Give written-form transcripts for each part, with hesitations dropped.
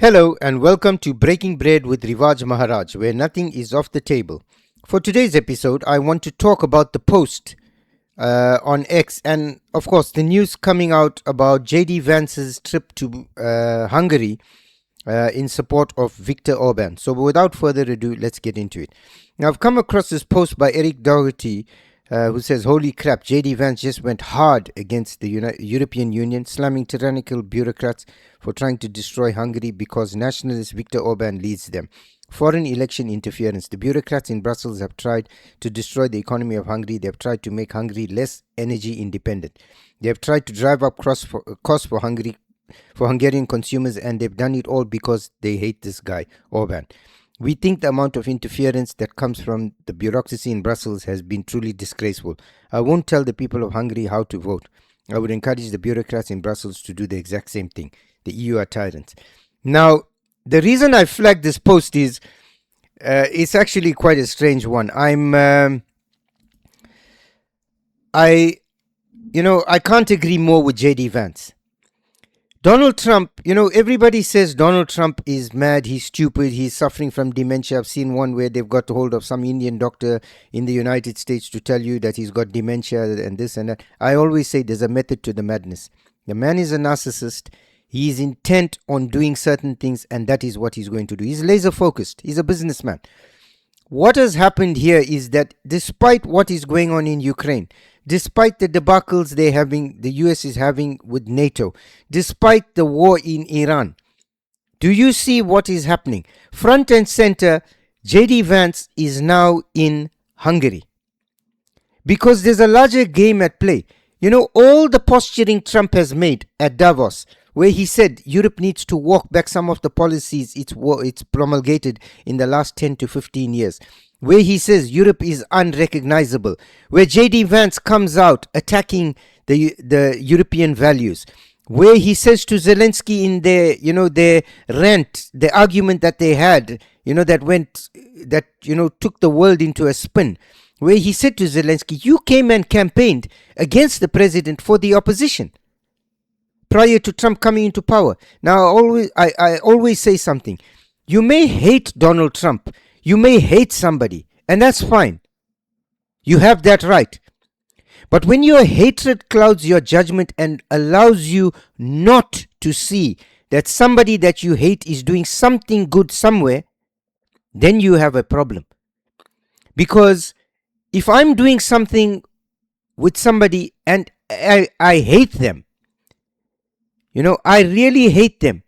Hello and welcome to Breaking Bread with Rivaaj Maharaj, where nothing is off the table. For today's episode, I want to talk about the post on X and, of course, the news coming out about JD Vance's trip to Hungary in support of Viktor Orbán. So without further ado, let's get into it. Now, I've come across this post by Eric Dougherty, who says, "Holy crap, JD Vance just went hard against the European Union, slamming tyrannical bureaucrats for trying to destroy Hungary because nationalist Viktor Orbán leads them. Foreign election interference. The bureaucrats in Brussels have tried to destroy the economy of Hungary. They have tried to make Hungary less energy independent. They have tried to drive up costs for Hungarian consumers, and they've done it all because they hate this guy, Orbán. We think the amount of interference that comes from the bureaucracy in Brussels has been truly disgraceful. I won't tell the people of Hungary how to vote. I would encourage the bureaucrats in Brussels to do the exact same thing. The EU are tyrants." Now, the reason I flagged this post is it's actually quite a strange one. I can't agree more with JD Vance. Donald Trump, everybody says Donald Trump is mad, he's stupid, he's suffering from dementia. I've seen one where they've got hold of some Indian doctor in the United States to tell you that he's got dementia and this and that. I always say there's a method to the madness. The man is a narcissist. He is intent on doing certain things, and that is what he's going to do. He's laser focused. He's a businessman. What has happened here is that despite what is going on in Ukraine, despite the debacles the US is having with NATO, despite the war in Iran, do you see what is happening? Front and center, JD Vance is now in Hungary. Because there's a larger game at play. All the posturing Trump has made at Davos, where he said Europe needs to walk back some of the policies it's promulgated in the last 10 to 15 years, where he says Europe is unrecognizable, where JD Vance comes out attacking the European values, where he says to Zelensky in their rant, the argument that they had, that took the world into a spin, where he said to Zelensky, you came and campaigned against the president for the opposition prior to Trump coming into power. Now, I always say something. You may hate Donald Trump. You may hate somebody, and that's fine. You have that right. But when your hatred clouds your judgment and allows you not to see that somebody that you hate is doing something good somewhere, then you have a problem. Because if I'm doing something with somebody and I hate them, I really hate them.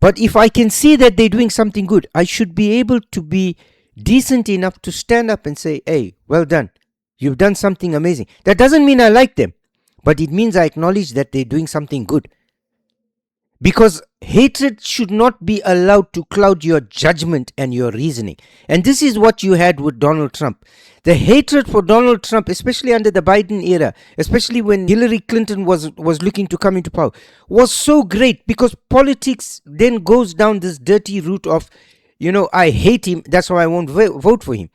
But if I can see that they're doing something good, I should be able to be decent enough to stand up and say, hey, well done. You've done something amazing. That doesn't mean I like them, but it means I acknowledge that they're doing something good. Because hatred should not be allowed to cloud your judgment and your reasoning. And this is what you had with Donald Trump. The hatred for Donald Trump, especially under the Biden era, especially when Hillary Clinton was looking to come into power, was so great because politics then goes down this dirty route of, I hate him, that's why I won't vote for him.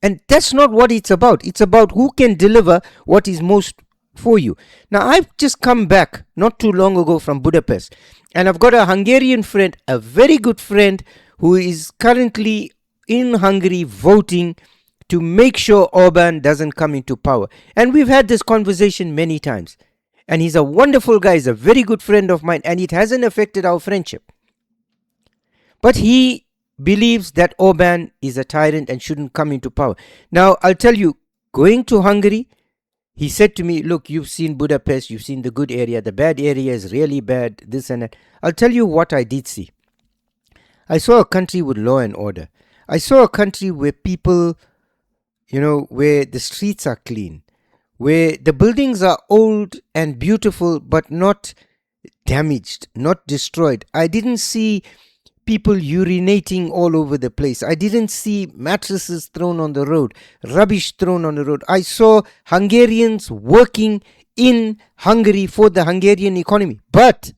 And that's not what it's about. It's about who can deliver what is most for you. Now, I've just come back not too long ago from Budapest, and I've got a Hungarian friend, a very good friend, who is currently in Hungary voting to make sure Orbán doesn't come into power. And we've had this conversation many times. And he's a wonderful guy, he's a very good friend of mine, and it hasn't affected our friendship. But he believes that Orbán is a tyrant and shouldn't come into power. Now, I'll tell you, going to Hungary, he said to me, look, you've seen Budapest, you've seen the good area, the bad area is really bad, this and that. I'll tell you what I did see. I saw a country with law and order. I saw a country where people, where the streets are clean, where the buildings are old and beautiful, but not damaged, not destroyed. I didn't see people urinating all over the place. I didn't see mattresses thrown on the road, rubbish thrown on the road. I saw Hungarians working in Hungary for the Hungarian economy. But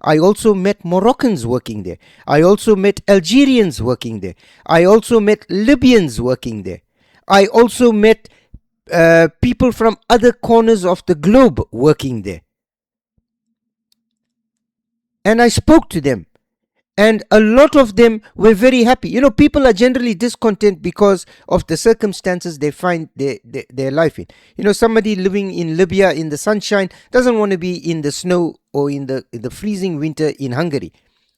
I also met Moroccans working there. I also met Algerians working there. I also met Libyans working there. I also met people from other corners of the globe working there. And I spoke to them. And a lot of them were very happy. People are generally discontent because of the circumstances they find their life in. Somebody living in Libya in the sunshine doesn't want to be in the snow or in the freezing winter in Hungary.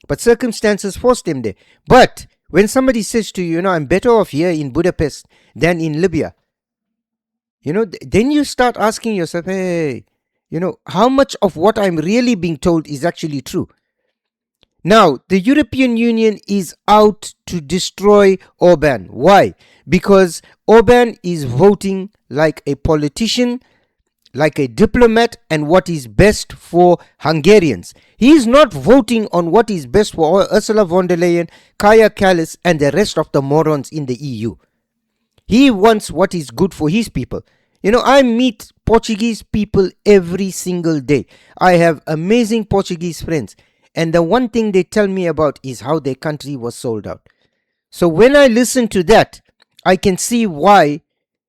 But circumstances force them there. But when somebody says to you, I'm better off here in Budapest than in Libya, then you start asking yourself, hey, how much of what I'm really being told is actually true? Now, the European Union is out to destroy Orbán. Why? Because Orbán is voting like a politician, like a diplomat, and what is best for Hungarians. He is not voting on what is best for Ursula von der Leyen, Kaja Kallas, and the rest of the morons in the EU. He wants what is good for his people. I meet Portuguese people every single day. I have amazing Portuguese friends. And the one thing they tell me about is how their country was sold out. So when I listen to that, I can see why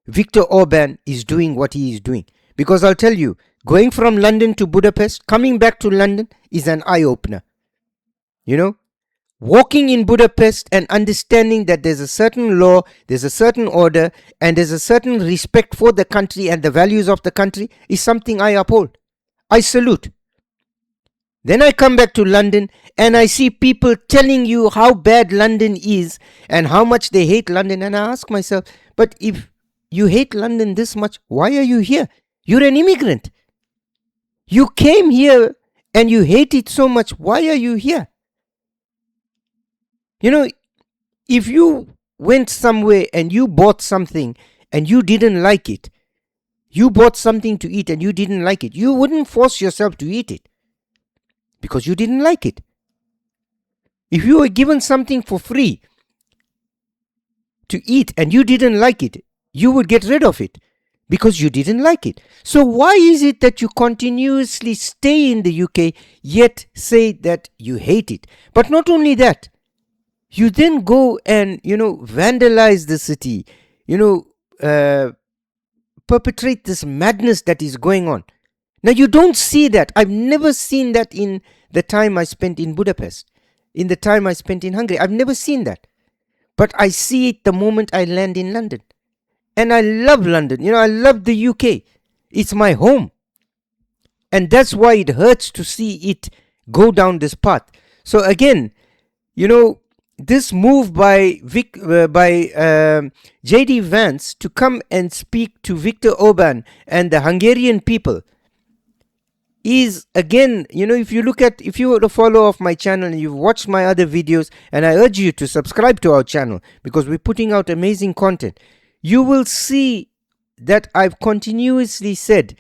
Viktor Orbán is doing what he is doing. Because I'll tell you, going from London to Budapest, coming back to London is an eye-opener. Walking in Budapest and understanding that there's a certain law, there's a certain order, and there's a certain respect for the country and the values of the country is something I uphold. I salute. Then I come back to London and I see people telling you how bad London is and how much they hate London. And I ask myself, but if you hate London this much, why are you here? You're an immigrant. You came here and you hate it so much. Why are you here? If you went somewhere and you bought something and you didn't like it, you bought something to eat and you didn't like it, you wouldn't force yourself to eat it because you didn't like it. If you were given something for free to eat and you didn't like it, you would get rid of it because you didn't like it. So why is it that you continuously stay in the UK yet say that you hate it? But not only that, you then go and, vandalize the city, perpetrate this madness that is going on. Now, you don't see that. I've never seen that in the time I spent in Budapest, in the time I spent in Hungary. I've never seen that. But I see it the moment I land in London. And I love London. I love the UK. It's my home. And that's why it hurts to see it go down this path. So again, this move by J.D. Vance to come and speak to Viktor Orbán and the Hungarian people is, again, if you were a follower of my channel and you've watched my other videos, and I urge you to subscribe to our channel because we're putting out amazing content, you will see that I've continuously said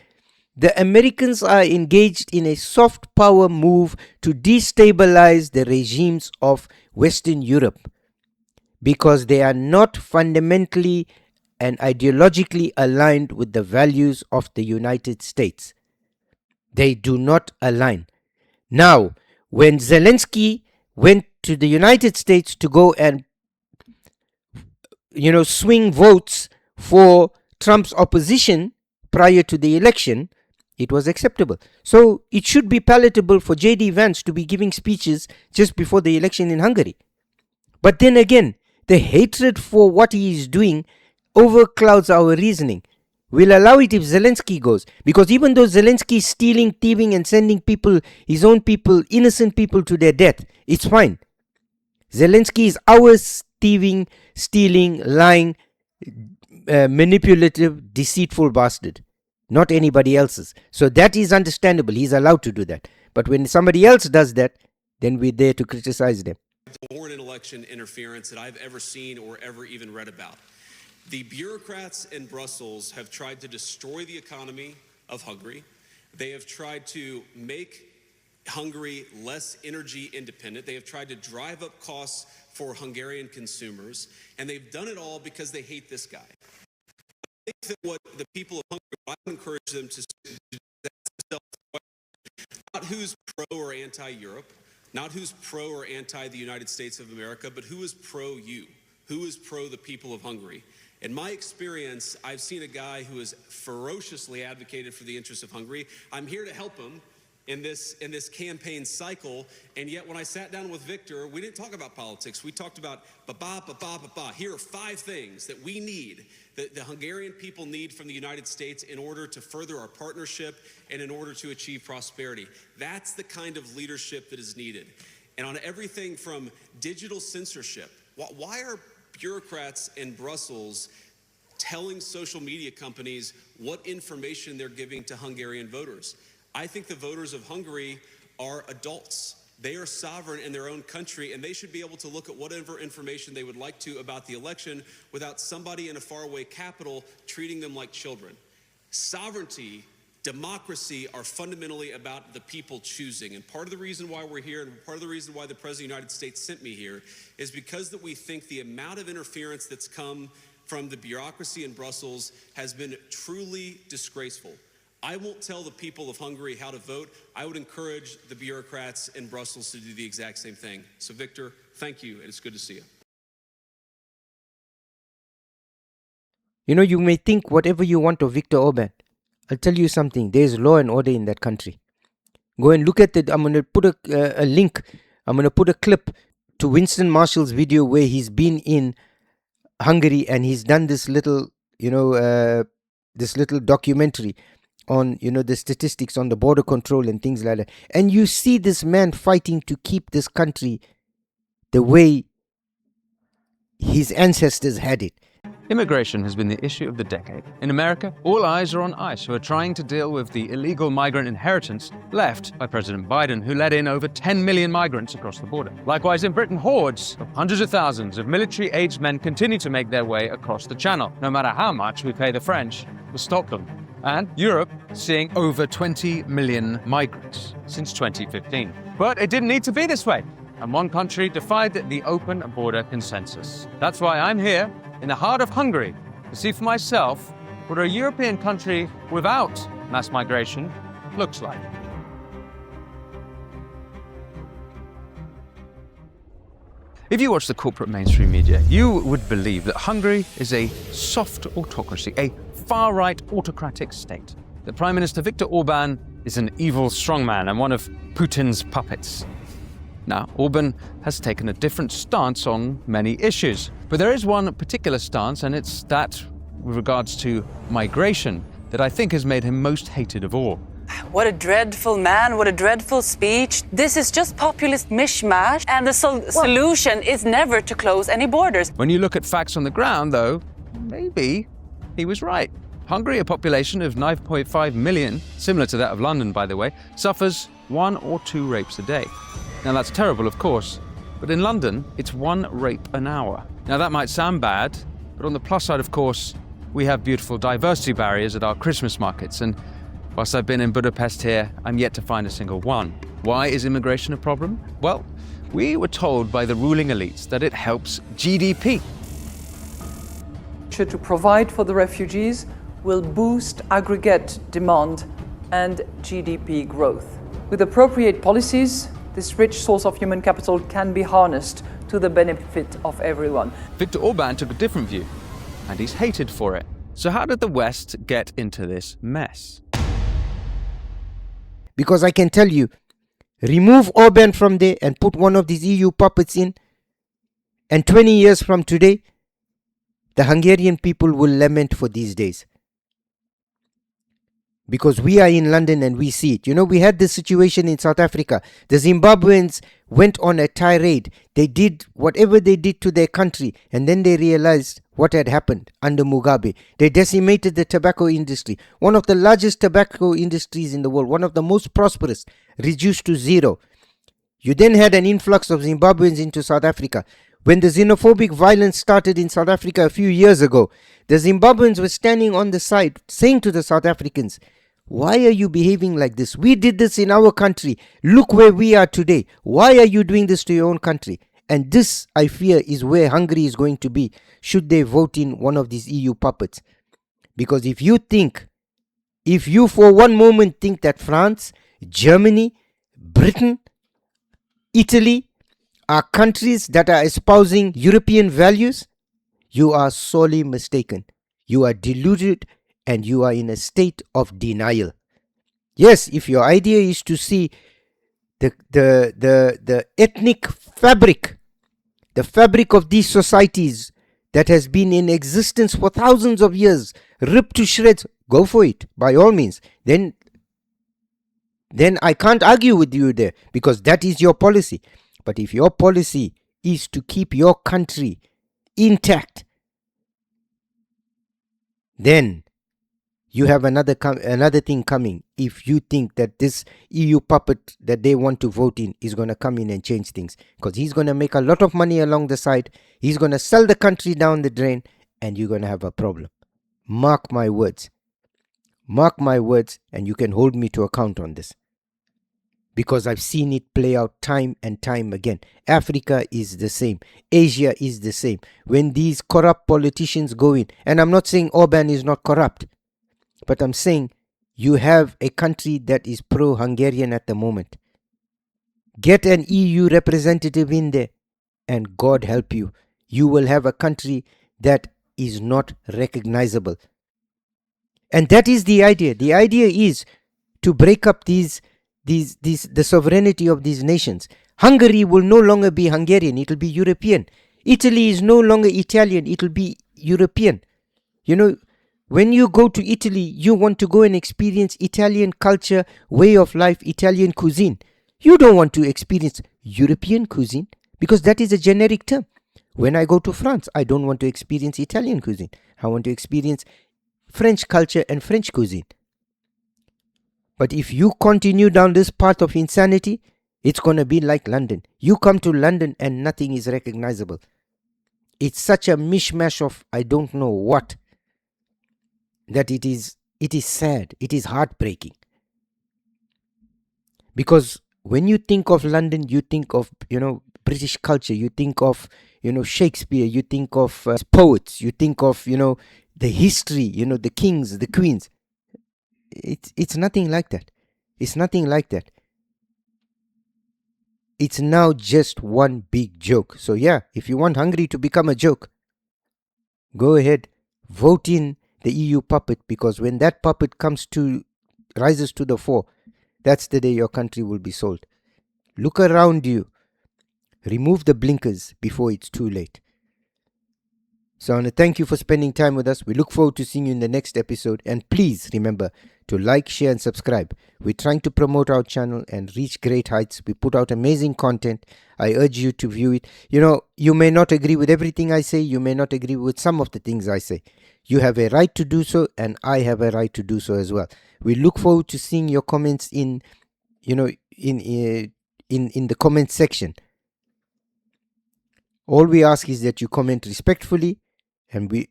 the Americans are engaged in a soft power move to destabilize the regimes of Western Europe because they are not fundamentally and ideologically aligned with the values of the United States. They do not align. Now, when Zelensky went to the United States to go and, swing votes for Trump's opposition prior to the election, it was acceptable. So it should be palatable for J.D. Vance to be giving speeches just before the election in Hungary. But then again, the hatred for what he is doing overclouds our reasoning. We'll allow it if Zelensky goes. Because even though Zelensky is stealing, thieving, and sending people, his own people, innocent people to their death, it's fine. Zelensky is our thieving, stealing, lying, manipulative, deceitful bastard. Not anybody else's. So that is understandable. He's allowed to do that. But when somebody else does that, then we're there to criticize them. Foreign election interference that I've ever seen or ever even read about. The bureaucrats in Brussels have tried to destroy the economy of Hungary. They have tried to make Hungary less energy independent. They have tried to drive up costs for Hungarian consumers. And they've done it all because they hate this guy. I think that what the people of Hungary, I would encourage them to do not who's pro or anti-Europe, not who's pro or anti the United States of America, but who is pro you, who is pro the people of Hungary. In my experience, I've seen a guy who has ferociously advocated for the interests of Hungary. I'm here to help him, in this campaign cycle. And yet when I sat down with Viktor, we didn't talk about politics. We talked about ba-ba. Here are 5 things that we need, that the Hungarian people need from the United States in order to further our partnership and in order to achieve prosperity. That's the kind of leadership that is needed. And on everything from digital censorship, why are bureaucrats in Brussels telling social media companies what information they're giving to Hungarian voters? I think the voters of Hungary are adults. They are sovereign in their own country, and they should be able to look at whatever information they would like to about the election without somebody in a faraway capital treating them like children. Sovereignty, democracy are fundamentally about the people choosing. And part of the reason why we're here, and part of the reason why the President of the United States sent me here, is because that we think the amount of interference that's come from the bureaucracy in Brussels has been truly disgraceful. I won't tell the people of Hungary how to vote. I would encourage the bureaucrats in Brussels to do the exact same thing. So Viktor, thank you, and it's good to see you. You know, you may think whatever you want of Viktor Orbán. I'll tell you something. There's law and order in that country. Go and look at it. I'm going to put a link. I'm going to put a clip to Winston Marshall's video where he's been in Hungary and he's done this little, this little documentary on, the statistics on the border control and things like that. And you see this man fighting to keep this country the way his ancestors had it. Immigration has been the issue of the decade. In America, all eyes are on ICE, who are trying to deal with the illegal migrant inheritance left by President Biden, who let in over 10 million migrants across the border. Likewise, in Britain, hordes of hundreds of thousands of military-aged men continue to make their way across the channel, no matter how much we pay the French to stop them. And Europe seeing over 20 million migrants since 2015. But it didn't need to be this way, and one country defied the open border consensus. That's why I'm here in the heart of Hungary to see for myself what a European country without mass migration looks like. If you watch the corporate mainstream media, you would believe that Hungary is a soft autocracy, a far-right autocratic state. That Prime Minister Viktor Orbán is an evil strongman and one of Putin's puppets. Now, Orbán has taken a different stance on many issues, but there is one particular stance, and it's that with regards to migration that I think has made him most hated of all. What a dreadful man, what a dreadful speech. This is just populist mishmash, and the solution is never to close any borders. When you look at facts on the ground, though, maybe he was right. Hungary, a population of 9.5 million, similar to that of London, by the way, suffers 1 or 2 rapes a day. Now, that's terrible, of course, but in London, it's 1 rape an hour. Now, that might sound bad, but on the plus side, of course, we have beautiful diversity barriers at our Christmas markets, and whilst I've been in Budapest here, I'm yet to find a single one. Why is immigration a problem? Well, we were told by the ruling elites that it helps GDP. To provide for the refugees will boost aggregate demand and GDP growth. With appropriate policies, this rich source of human capital can be harnessed to the benefit of everyone. Viktor Orbán took a different view, and he's hated for it. So how did the West get into this mess? Because I can tell you, remove Orbán from there and put one of these EU puppets in, and 20 years from today, the Hungarian people will lament for these days. Because we are in London and we see it. You know, we had this situation in South Africa. The Zimbabweans went on a tirade. They did whatever they did to their country, and then they realized what had happened under Mugabe. They decimated the tobacco industry, one of the largest tobacco industries in the world, one of the most prosperous, reduced to zero. You then had an influx of Zimbabweans into South Africa. When the xenophobic violence started in South Africa a few years ago, the Zimbabweans were standing on the side saying to the South Africans, why are you behaving like this? We did this in our country. Look where we are today. Why are you doing this to your own country? And this, I fear, is where Hungary is going to be should they vote in one of these EU puppets. Because if you for one moment think that France, Germany, Britain, Italy are countries that are espousing European values, you are sorely mistaken. You are deluded and you are in a state of denial. Yes, if your idea is to see the ethnic fabric, the fabric of these societies that has been in existence for thousands of years, ripped to shreds, go for it, by all means. Then I can't argue with you there, because that is your policy. But if your policy is to keep your country intact, then you have another thing coming. If you think that this EU puppet that they want to vote in is going to come in and change things, because he's going to make a lot of money along the side, he's going to sell the country down the drain, and you're going to have a problem. Mark my words. Mark my words, and you can hold me to account on this, because I've seen it play out time and time again. Africa is the same. Asia is the same. When these corrupt politicians go in, and I'm not saying Orbán is not corrupt, but I'm saying you have a country that is pro-Hungarian at the moment. Get an EU representative in there, and God help you. You will have a country that is not recognizable. And that is the idea. The idea is to break up the sovereignty of these nations. Hungary will no longer be Hungarian, it will be European. Italy is no longer Italian, it will be European. You know, when you go to Italy, you want to go and experience Italian culture, way of life, Italian cuisine. You don't want to experience European cuisine, because that is a generic term. When I go to France, I don't want to experience Italian cuisine. I want to experience French culture and French cuisine. But if you continue down this path of insanity, it's going to be like London. You come to London and nothing is recognizable. It's such a mishmash of I don't know what, that it is sad. It is heartbreaking. Because when you think of London, you think of, British culture, you think of, Shakespeare, you think of poets, you think of, the history, the kings, the queens. It's nothing like that. It's nothing like that. It's now just one big joke. So yeah, if you want Hungary to become a joke, go ahead, vote in the EU puppet, because when that puppet rises to the fore, that's the day your country will be sold. Look around you. Remove the blinkers before it's too late. So I want to thank you for spending time with us. We look forward to seeing you in the next episode. And please remember to like, share, and subscribe. We're trying to promote our channel and reach great heights. We put out amazing content. I urge you to view it. You may not agree with everything I say. You may not agree with some of the things I say. You have a right to do so, and I have a right to do so as well. We look forward to seeing your comments in the comment section. All we ask is that you comment respectfully, and we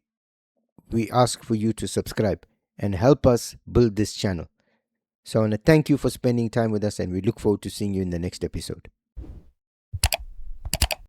ask for you to subscribe and help us build this channel. So I want to thank you for spending time with us, and we look forward to seeing you in the next episode.